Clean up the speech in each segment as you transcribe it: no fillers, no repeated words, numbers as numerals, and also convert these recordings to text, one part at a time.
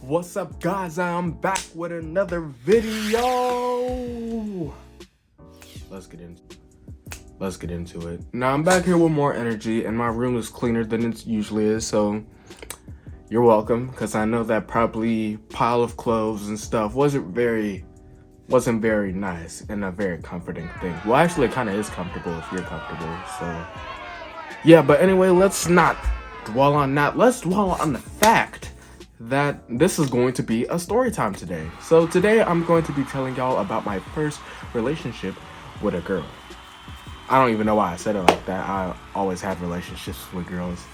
What's up, guys? I'm back with another video. Let's get into it. Now I'm back here with more energy, and my room is cleaner than it usually is, so you're welcome, because I know that probably pile of clothes and stuff wasn't very nice and a very comforting thing. Well, actually it kind of is comfortable if you're comfortable, so yeah. But anyway, let's not dwell on that. Let's dwell on the fact that this is going to be a story time today. So today I'm going to be telling y'all about my first relationship with a girl. I don't even know why I said it like that. I always had relationships with girls.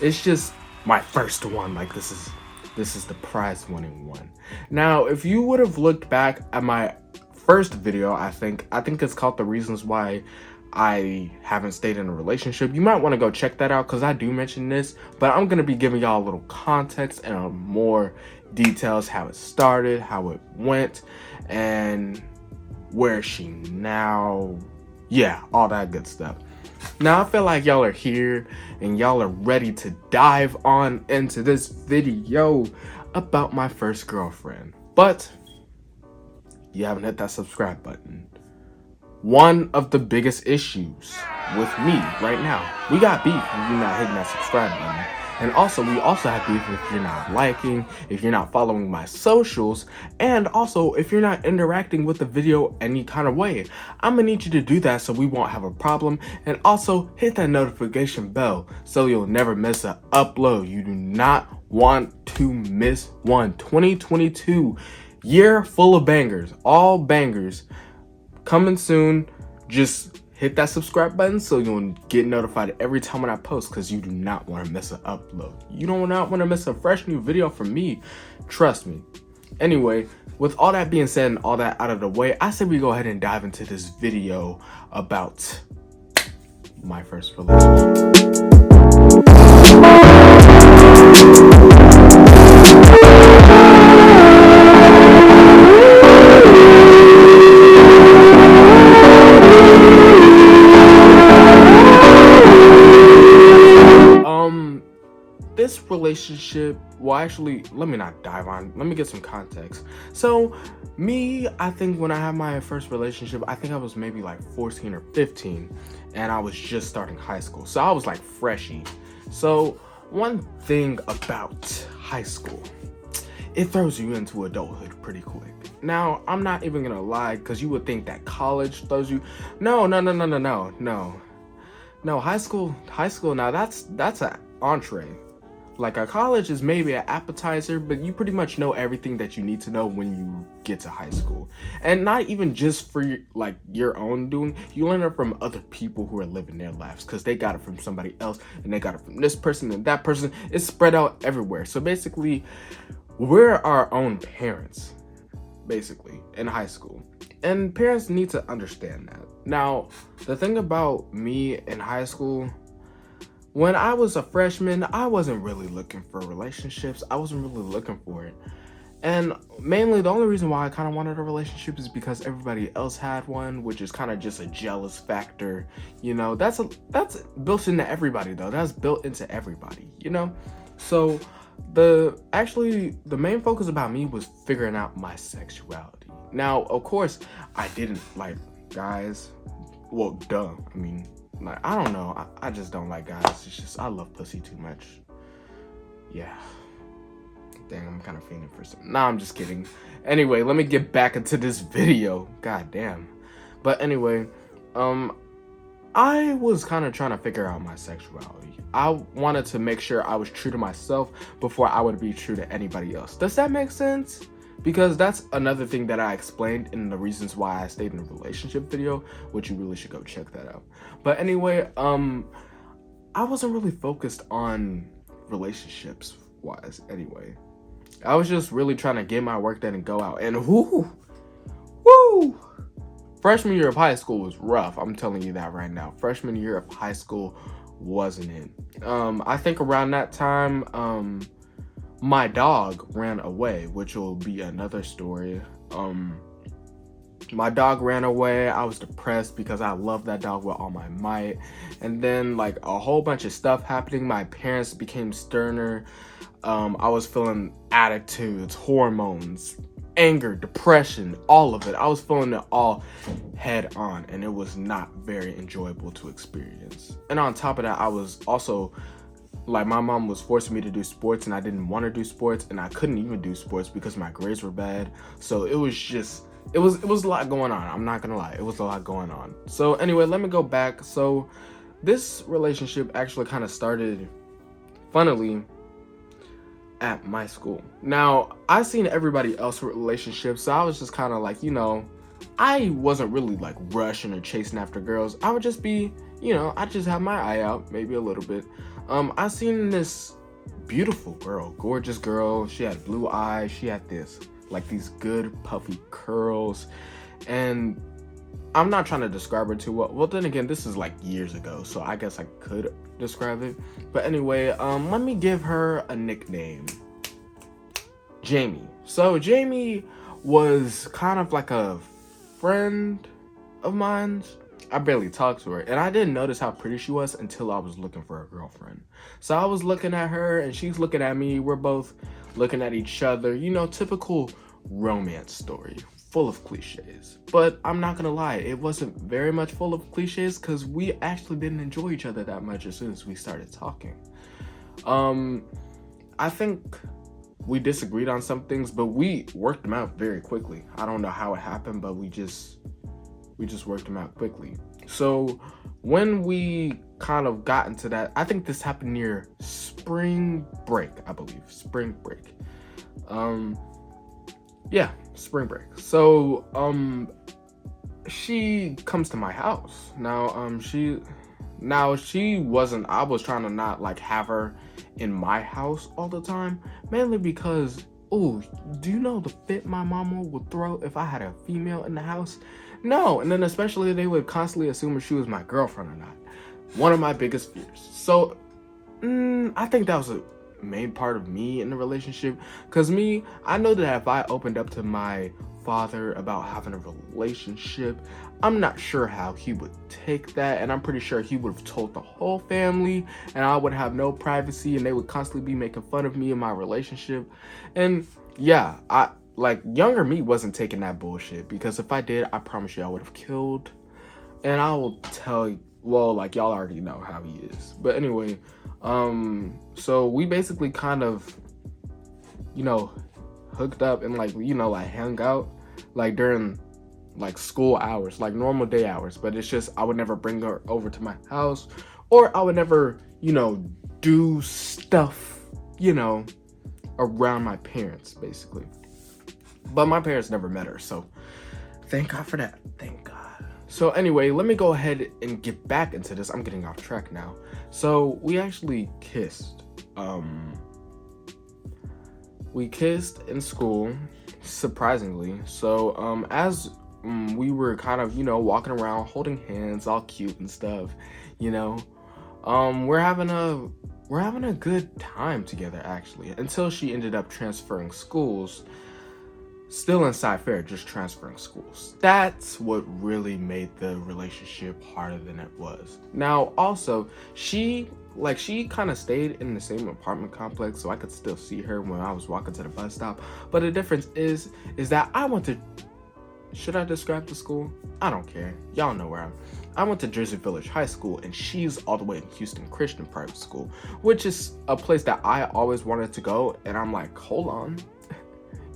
It's just my first one. Like this is the prize winning one. Now, if you would have looked back at my first video, I think it's called The Reasons Why I Haven't Stayed in a Relationship. You might want to go check that out because I do mention this, but I'm going to be giving y'all a little context and more details, how it started, how it went, and where is she now. Yeah, all that good stuff. Now, I feel like y'all are here and y'all are ready to dive on into this video about my first girlfriend. But you haven't hit that subscribe button. One of the biggest issues with me right now, we got beef if you're not hitting that subscribe button. And also, we also have beef if you're not liking, if you're not following my socials, and also if you're not interacting with the video any kind of way. I'm gonna need you to do that so we won't have a problem. And also hit that notification bell so you'll never miss an upload. You do not want to miss one. 2022, year full of bangers, all bangers. Coming soon. Just hit that subscribe button so you'll get notified every time when I post, because you do not want to miss an upload. You do not want to miss a fresh new video from me. Trust me. Anyway, with all that being said and all that out of the way, I say we go ahead and dive into this video about my first relationship. This relationship, well, actually, let me not dive on. Let me get some context. So, I think when I had my first relationship, I think I was maybe like 14 or 15, and I was just starting high school. So I was like freshy. So one thing about high school, it throws you into adulthood pretty quick. Now, I'm not even gonna lie, because you would think that college throws you. No. High school. Now that's an entree. Like a college is maybe an appetizer, but you pretty much know everything that you need to know when you get to high school. And not even just for your own doing, you learn it from other people who are living their lives, because they got it from somebody else and they got it from this person and that person. It's spread out everywhere. So basically, we're our own parents, basically, in high school. And parents need to understand that. Now, the thing about me in high school, when I was a freshman, I wasn't really looking for relationships. I wasn't really looking for it. And mainly the only reason why I kind of wanted a relationship is because everybody else had one, which is kind of just a jealous factor. You know, that's built into everybody though. That's built into everybody, you know? So the main focus about me was figuring out my sexuality. Now, of course, I didn't like guys. Well, duh. I mean, like, I don't know. I just don't like guys. It's just, I love pussy too much. Yeah. Dang, I'm kind of fiending for some. Nah, I'm just kidding. Anyway, let me get back into this video. God damn. But anyway, I was kind of trying to figure out my sexuality. I wanted to make sure I was true to myself before I would be true to anybody else. Does that make sense? Because that's another thing that I explained in the reasons why I stayed in a relationship video, which you really should go check that out. But anyway, I wasn't really focused on relationships wise anyway. I was just really trying to get my work done and go out. And whoo, freshman year of high school was rough. I'm telling you that right now. Freshman year of high school wasn't it. I think around that time, my dog ran away, which will be another story. My dog ran away. I was depressed because I love that dog with all my might. And then like a whole bunch of stuff happening. My parents became sterner. I was feeling attitudes, hormones, anger, depression, all of it. I was feeling it all head on, and it was not very enjoyable to experience. And on top of that, I was also like, my mom was forcing me to do sports, and I didn't want to do sports, and I couldn't even do sports because my grades were bad. So it was just, it was a lot going on. I'm not gonna lie, it was a lot going on. So anyway, let me go back. So this relationship actually kind of started, funnily, at my school. Now, I seen everybody else with relationships, so I was just kind of like, I wasn't really like rushing or chasing after girls. I would just be, I just have my eye out, maybe a little bit. I seen this beautiful girl, gorgeous girl. She had blue eyes. She had these good puffy curls, and I'm not trying to describe her too well. Well, then again, this is like years ago, so I guess I could describe it. But anyway, let me give her a nickname. Jamie. So Jamie was kind of like a friend of mine. I barely talked to her, and I didn't notice how pretty she was until I was looking for a girlfriend. So I was looking at her, and she's looking at me. We're both looking at each other. Typical romance story, full of cliches. But I'm not gonna lie, it wasn't very much full of cliches, because we actually didn't enjoy each other that much as soon as we started talking. I think we disagreed on some things, but we worked them out very quickly. I don't know how it happened, but we just worked them out quickly. So when we kind of got into that, I think this happened near spring break, I believe. Spring break. Yeah, spring break. So she comes to my house. Now she wasn't, I was trying to not like have her in my house all the time, mainly because, do you know the fit my mama would throw if I had a female in the house? No. And then especially they would constantly assume if she was my girlfriend or not. One of my biggest fears. So I think that was a main part of me in the relationship, because I know that if I opened up to my father about having a relationship, I'm not sure how he would take that, and I'm pretty sure he would have told the whole family, and I would have no privacy, and they would constantly be making fun of me and my relationship. And yeah, younger me wasn't taking that bullshit, because if I did, I promise you I would have killed. And I will tell you, well, like, y'all already know how he is. But anyway, so we basically kind of, hooked up and hung out like during like school hours, like normal day hours. But it's just, I would never bring her over to my house, or I would never, do stuff, around my parents, basically. But my parents never met her, so thank God for that. Thank God. So anyway, let me go ahead and get back into this. I'm getting off track now. So we actually kissed. We kissed in school, surprisingly. So as we were kind of, walking around holding hands, all cute and stuff, we're having a good time together, actually, until she ended up transferring schools. Still inside fair, just transferring schools. That's what really made the relationship harder than it was. Now, also, she kind of stayed in the same apartment complex, so I could still see her when I was walking to the bus stop. But the difference is that I went to, should I describe the school? I don't care. Y'all know where I went to Jersey Village High School, and she's all the way in Houston Christian Private School, which is a place that I always wanted to go. And I'm like, hold on.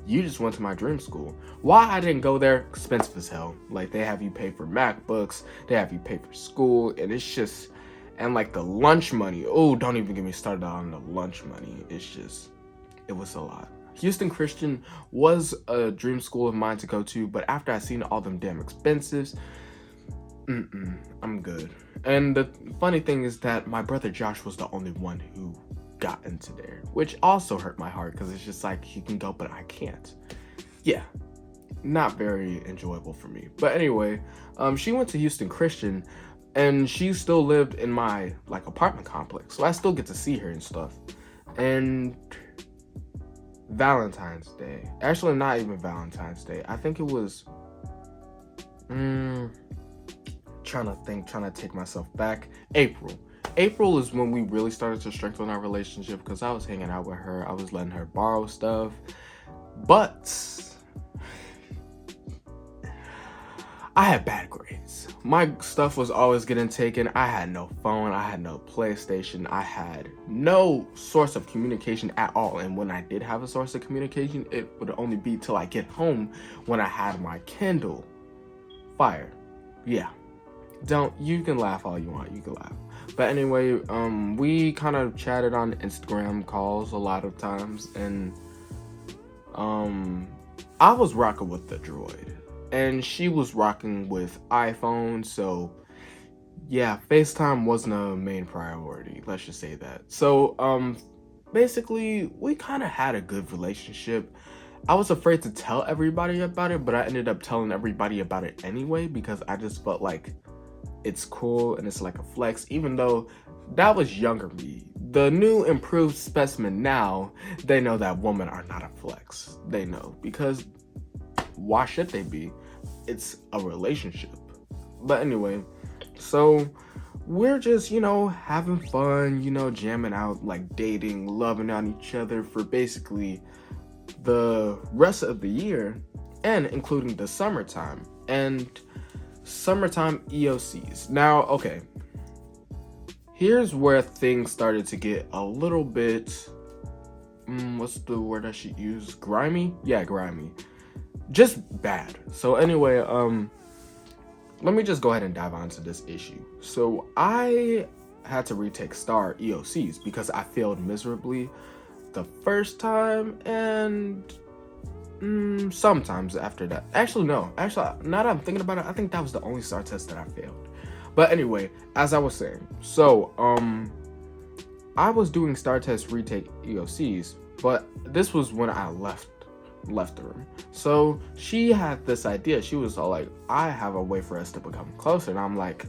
You just went to my dream school. Why I didn't go there? Expensive as hell. Like, they have you pay for MacBooks, they have you pay for school, and it's just, and like the lunch money. Oh, don't even get me started on the lunch money. It was a lot. Houston Christian was a dream school of mine to go to, but after I seen all them damn expenses, I'm good. And the funny thing is that my brother Josh was the only one who got into there, which also hurt my heart, because it's just like, he can go but I can't. Yeah, not very enjoyable for me. But anyway, she went to Houston Christian, and she still lived in my like apartment complex, so I still get to see her and stuff. And Valentine's Day, actually not even Valentine's Day, I think it was trying to take myself back, April April is when we really started to strengthen our relationship because I was hanging out with her. I was letting her borrow stuff. But I had bad grades. My stuff was always getting taken. I had no phone. I had no PlayStation. I had no source of communication at all. And when I did have a source of communication, it would only be till I get home when I had my Kindle Fire. Yeah. You can laugh all you want. You can laugh. But anyway, we kind of chatted on Instagram calls a lot of times. And I was rocking with the Droid. And she was rocking with iPhone, so yeah, FaceTime wasn't a main priority, let's just say that. So, basically, we kind of had a good relationship. I was afraid to tell everybody about it, but I ended up telling everybody about it anyway, because I just felt like it's cool and it's like a flex, even though that was younger me. The new improved specimen now, they know that women are not a flex. They know, because why should they be? It's a relationship. But anyway, so we're just, having fun, jamming out, like dating, loving on each other for basically the rest of the year, and including the summertime and summertime EOCs. Now, okay, here's where things started to get a little bit, what's the word I should use? Grimy? Yeah, grimy. Just bad. So anyway, let me just go ahead and dive onto this issue. So I had to retake STAR EOCs because I failed miserably the first time and sometimes after that. Actually, no. Actually, now that I'm thinking about it, I think that was the only STAR test that I failed. But anyway, as I was saying, so I was doing STAR test retake EOCs, but this was when I left the room. So she had this idea. She was all like, I have a way for us to become closer. And I'm like,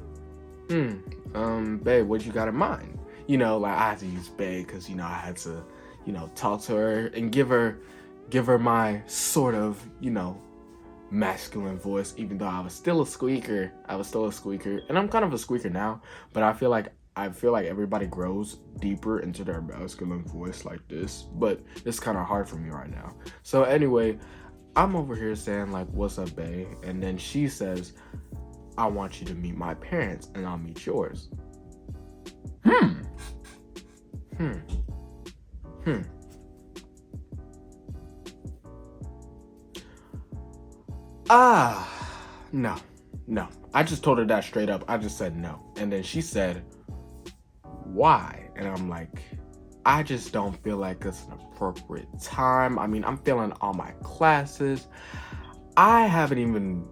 babe, what you got in mind? Like I had to use babe because, I had to, talk to her and give her my sort of, masculine voice, even though I was still a squeaker. And I'm kind of a squeaker now, but I feel like everybody grows deeper into their masculine voice like this, but it's kind of hard for me right now. So anyway, I'm over here saying like, what's up, bae? And then she says, I want you to meet my parents and I'll meet yours. No. I just told her that straight up. I just said no. And then she said, why? And I'm like, I just don't feel like it's an appropriate time. I mean, I'm failing all my classes. I haven't even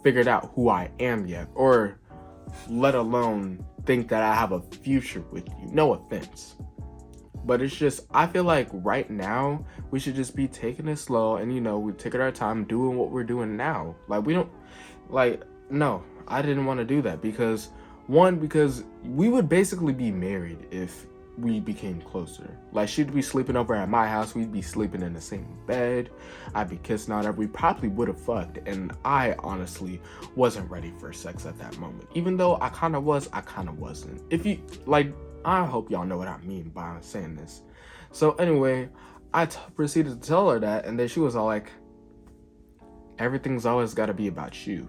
figured out who I am yet, or let alone think that I have a future with you. No offense. But it's just, I feel like right now, we should just be taking it slow and, we're taking our time doing what we're doing now. No, I didn't want to do that because we would basically be married if we became closer. Like, she'd be sleeping over at my house, we'd be sleeping in the same bed, I'd be kissing on her, we probably would have fucked, and I honestly wasn't ready for sex at that moment. Even though I kind of was, I kind of wasn't. I hope y'all know what I mean by saying this. So anyway, I proceeded to tell her that, and then she was all like, everything's always got to be about you.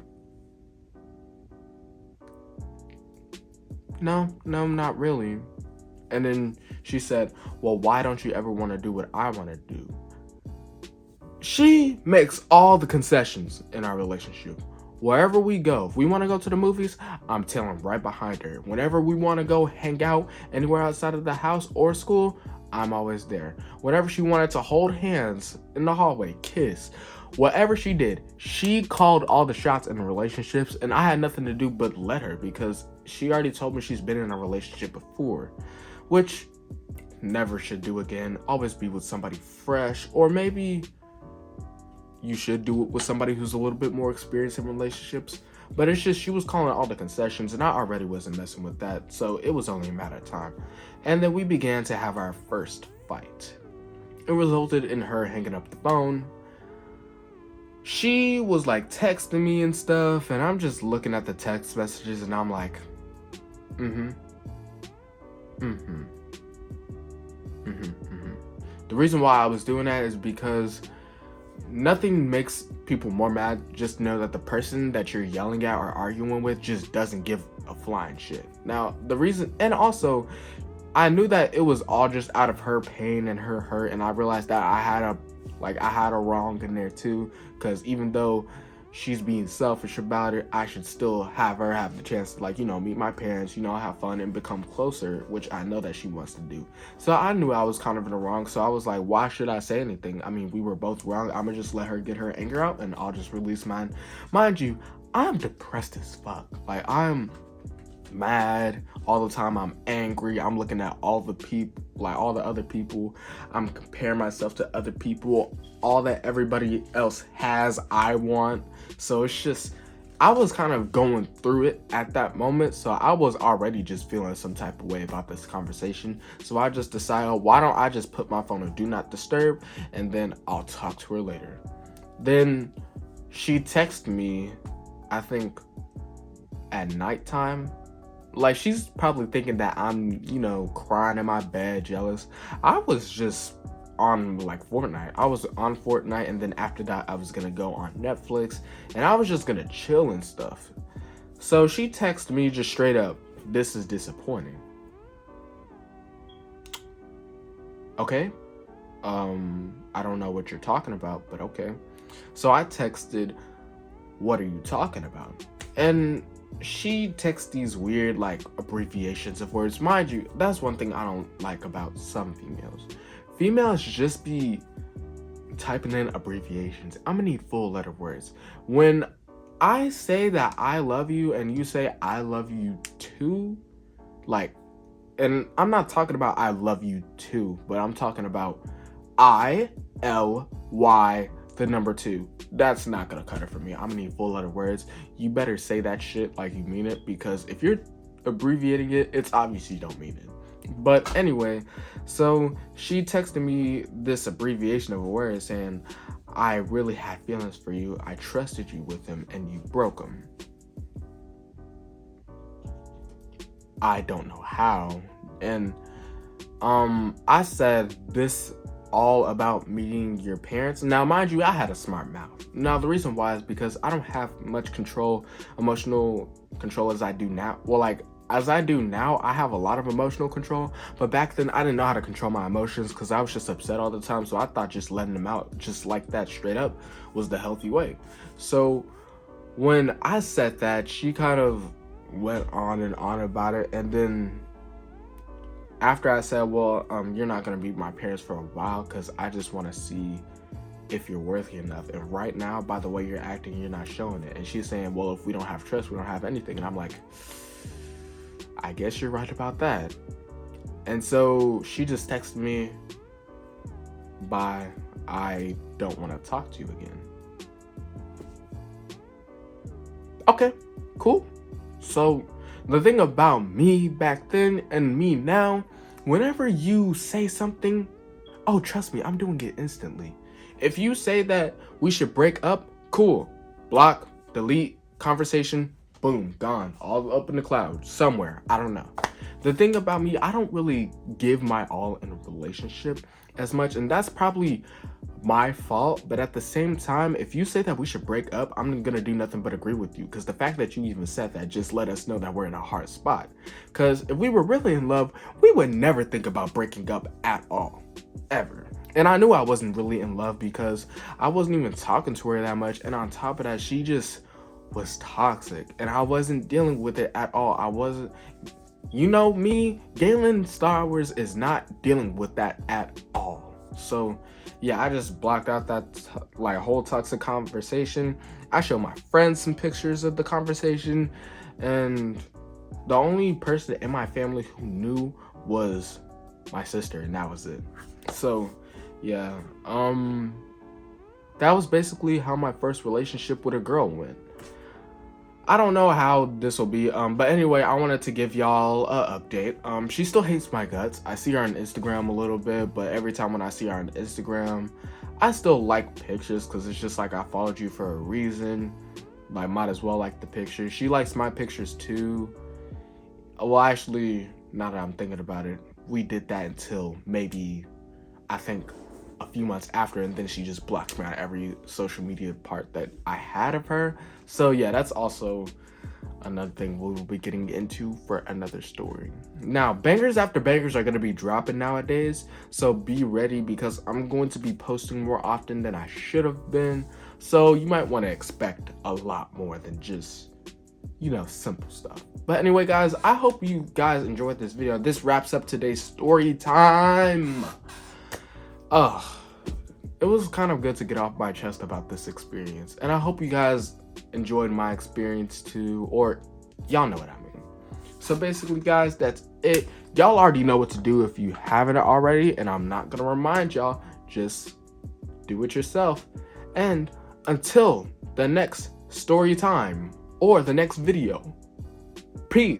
No, not really. And then she said, well, why don't you ever want to do what I want to do? She makes all the concessions in our relationship. Wherever we go, if we want to go to the movies, I'm tailing right behind her. Whenever we want to go hang out anywhere outside of the house or school, I'm always there. Whenever she wanted to hold hands in the hallway, kiss, whatever she did, she called all the shots in the relationships, and I had nothing to do but let her because she already told me she's been in a relationship before, which never should do again. Always be with somebody fresh, or maybe you should do it with somebody who's a little bit more experienced in relationships. But it's just, she was calling all the concessions, and I already wasn't messing with that, so it was only a matter of time. And then we began to have our first fight. It resulted in her hanging up the phone. She was like texting me and stuff, and I'm just looking at the text messages, and I'm like, Mm-hmm. Mm-hmm. Mm-hmm. The reason why I was doing that is because nothing makes people more mad. Just know that the person that you're yelling at or arguing with just doesn't give a flying shit. Now, the reason, and also, I knew that it was all just out of her pain and her hurt, and I realized that I had a wrong in there too, because even though she's being selfish about it, I should still have her have the chance to, like, you know, meet my parents, you know, have fun and become closer, which I know that she wants to do. So I knew I was kind of in the wrong, so I was like, why should I say anything? I mean, we were both wrong. I'm gonna just let her get her anger out, and I'll just release mine. Mind you, I'm depressed as fuck. Like, I'm mad all the time. I'm angry. I'm looking at all the people, like all the other people. I'm comparing myself to other people. All that everybody else has, I want. So it's just, I was kind of going through it at that moment. So I was already just feeling some type of way about this conversation. So I just decided, why don't I just put my phone on do not disturb, and then I'll talk to her later. Then she texted me, I think at nighttime. Like, she's probably thinking that I'm, you know, crying in my bed, jealous. I was just on, like, Fortnite. I was on Fortnite, and then after that, I was gonna go on Netflix, and I was just gonna chill and stuff. So she texted me just straight up, "This is disappointing." Okay. I don't know what you're talking about, but okay. So I texted, "What are you talking about?" And she texts these weird, like, abbreviations of words. Mind you, that's one thing I don't like about some females. Females just be typing in abbreviations. I'm gonna need full letter words. When I say that I love you and you say I love you too, like, and I'm not talking about I love you too, but I'm talking about ILY the number 2. That's not gonna cut it for me. I'm gonna need full letter words. You better say that shit like you mean it, because if you're abbreviating it, it's obvious you don't mean it. But anyway, so she texted me this abbreviation of a word saying, "I really had feelings for you. I trusted you with them and you broke them." I don't know how. And I said, "This all about meeting your parents?" Now, mind you, I had a smart mouth. Now, the reason why is because I don't have much emotional control as I do now. Well, like, as I do now, I have a lot of emotional control, but back then I didn't know how to control my emotions because I was just upset all the time. So I thought just letting them out just like that straight up was the healthy way. So when I said that, she kind of went on and on about it, and then after I said, "Well, you're not gonna meet my parents for a while because I just want to see if you're worthy enough. And right now, by the way you're acting, you're not showing it." And she's saying, "Well, if we don't have trust, we don't have anything." And I'm like, I guess you're right about that. And so she just texted me, "Bye, I don't want to talk to you again." Okay, cool. So the thing about me back then and me now, whenever you say something, oh, trust me, I'm doing it instantly. If you say that we should break up, cool. Block, delete, conversation, boom, gone. All up in the cloud, somewhere. I don't know. The thing about me, I don't really give my all in a relationship as much, and that's probably my fault. But at the same time, if you say that we should break up, I'm gonna do nothing but agree with you, because the fact that you even said that just let us know that we're in a hard spot. Because if we were really in love, we would never think about breaking up at all, ever. And I knew I wasn't really in love because I wasn't even talking to her that much, and on top of that, she just was toxic, and I wasn't dealing with it at all. I wasn't, you know me, Galen Star Wars is not dealing with that at all. So yeah, I just blocked out that like whole toxic conversation. I showed my friends some pictures of the conversation, and the only person in my family who knew was my sister, and that was it. So yeah, that was basically how my first relationship with a girl went. I don't know how this will be, but anyway, I wanted to give y'all a update. She still hates my guts. I see her on Instagram a little bit, but every time when I see her on Instagram, I still like pictures because it's just like I followed you for a reason. I might as well like the pictures. She likes my pictures too. Well, actually, now that I'm thinking about it, we did that until maybe, I think, a few months after, and then she just blocked me on every social media part that I had of her. So yeah, that's also another thing we will be getting into for another story. Now, bangers after bangers are going to be dropping nowadays, so be ready because I'm going to be posting more often than I should have been. So you might want to expect a lot more than just, you know, simple stuff. But anyway, guys, I hope you guys enjoyed this video. This wraps up today's story time. It was kind of good to get off my chest about this experience, and I hope you guys enjoyed my experience too, or y'all know what I mean. So basically, guys, that's it. Y'all already know what to do if you haven't already, and I'm not gonna remind y'all. Just do it yourself. And until the next story time or the next video, peace.